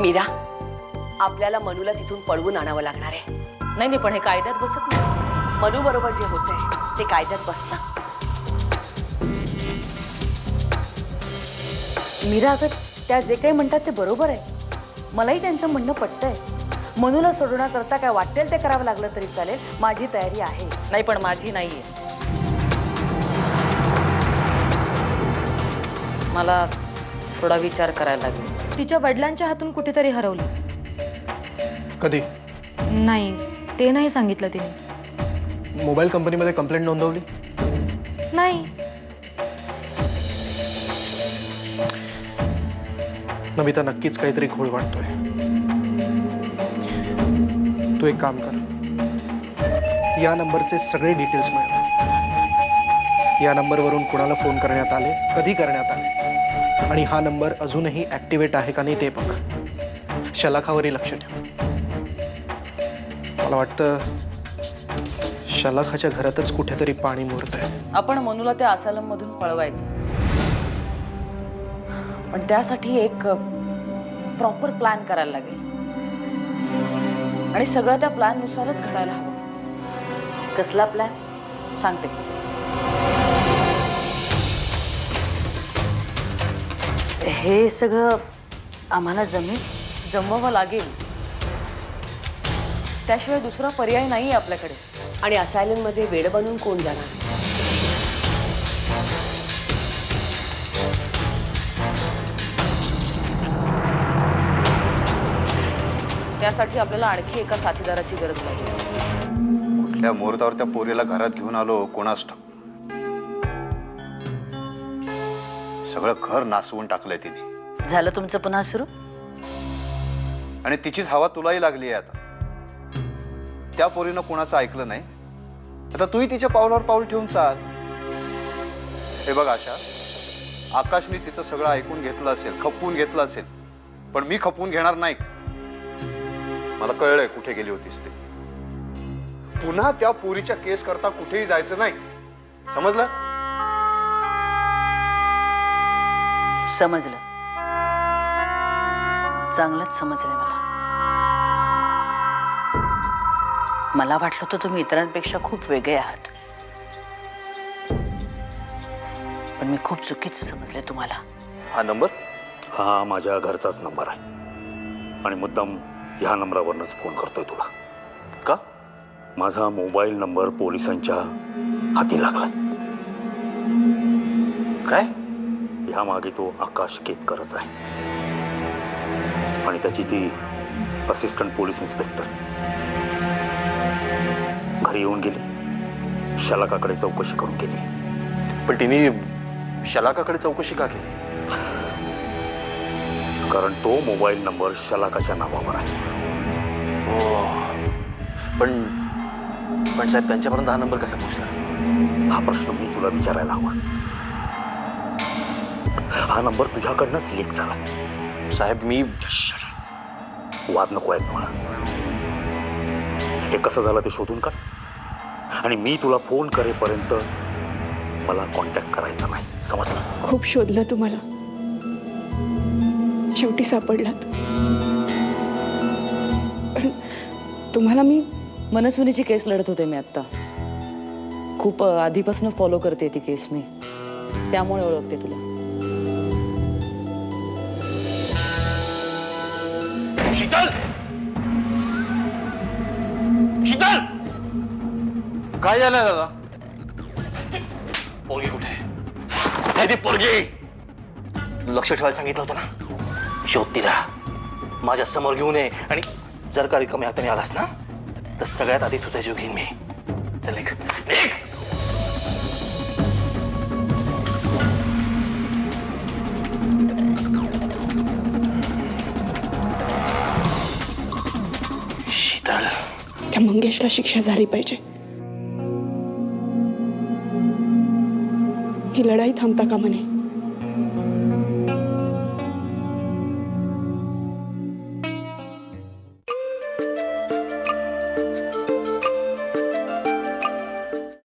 मीरा, आपल्याला मनूला तिथून पळवून आणावं लागणार आहे. नाही नाही, पण हे कायद्यात बसत नाही. मनू बरोबर जे होतंय ते कायद्यात बसतं. मीरा, अगं त्या जे काही म्हणतात ते बरोबर आहे. मलाही त्यांचं म्हणणं पटतंय. मनूला सोडवण्याकरता काय वाटेल ते करावं लागलं तरी चालेल, माझी तयारी आहे. नाही, पण माझी नाहीये. मला थोडा विचार करायला लागेल. तिच्या वडिलांच्या हातून कुठेतरी हरवली. कधी? नाही, ते नाही सांगितलं तिने. मोबाईल कंपनीमध्ये कंप्लेंट नोंदवली? नाही. नमिता, नक्कीच काहीतरी घोळ वाटतोय. तू एक काम कर, या नंबरचे सगळे डिटेल्स मिळव. या नंबरवरून कुणाला फोन करण्यात आले, कधी करण्यात आले, आणि हा नंबर अजूनही ऍक्टिव्हेट आहे का नाही ते बघ. शलाखावरही लक्ष ठेव. मला वाटतं शलाखाच्या घरातच कुठेतरी पाणी मुरतंय. आपण मनूला त्या आसालम मधून पळवायचं, पण त्यासाठी एक प्रॉपर प्लॅन करायला लागेल आणि सगळं त्या प्लॅन नुसारच घडायला हवं. कसला प्लॅन सांगते. हे सगळं आम्हाला जमवावं लागेल. त्याशिवाय दुसरा पर्याय नाही आपल्याकडे. आणि असायलम मध्ये वेड बनून कोण जाणार? त्यासाठी आपल्याला आणखी एका साथीदाराची गरज लागेल. कुठल्या मुहूर्तावर त्या पोरीला घरात घेऊन आलो कोणास ठाऊक. सगळं घर नासवून टाकलंय तिने. झालं तुमचं पुन्हा सुरू? आणि तिचीच हवा तुलाही लागली आहे आता. त्या पोरीनं कोणाचं ऐकलं नाही. आता तूही तिच्या पावलावर पाऊल ठेवून चाल. हे बघ आशा, आकाशने तिचं सगळं ऐकून घेतलं असेल, खपवून घेतलं असेल, पण मी खपवून घेणार नाही. मला कळलंय कुठे गेली होतीस ते. पुन्हा त्या पोरीच्या केस करता कुठेही जायचं नाही, समजलं? समजलं. चांगलंच समजलं मला. मला वाटलं होतं तुम्ही इतरांपेक्षा खूप वेगळे आहात, पण मी खूप चुकीचं समजले तुम्हाला. हा नंबर? हा माझ्या घरचाच नंबर आहे आणि मुद्दाम ह्या नंबरावरनच फोन करतोय तुला. का? माझा मोबाईल नंबर पोलिसांच्या हाती लागला. काय? ह्या मागे तो आकाश केतकरच आहे आणि त्याची ती असिस्टंट पोलीस इन्स्पेक्टर घरी येऊन गेली. शलाकाकडे चौकशी करून गेली. पण तिने शलाकाकडे चौकशी का केली? कारण तो मोबाईल नंबर शलाकाच्या नावावर आहे. पण साहेब, त्यांच्यापर्यंत हा नंबर कसा पोहोचला? हा प्रश्न मी तुला विचारायला हवा. हा नंबर तुझ्याकडनंच लीक झाला. साहेब, मी वाद नको आहेत मला. हे कसं झालं ते शोधून काढ आणि मी तुला फोन करेपर्यंत मला कॉन्टॅक्ट करायचा नाही, समजलं? खूप शोधलं तुम्हाला, शेवटी सापडलात. पण तुम्हाला मी मनस्विनीची केस लढत होते मी आता. खूप आधीपासून फॉलो करते ती केस मी, त्यामुळे ओळखते तुला. शीतल! शीतल! काय झालं दादा? पोरगी कुठे आहे? ती पोरगी लक्ष ठेवायला सांगितलं होतं ना. शोध तिला, माझ्या समोर घेऊन ये, आणि जर का रिकाम्या हाताने आलास ना तर सगळ्यात आधी तुझा जीव घेईन मी. चल निघ. शीतल, त्या मंगेशला शिक्षा झाली पाहिजे. ही लढाई थांबता कामा नये.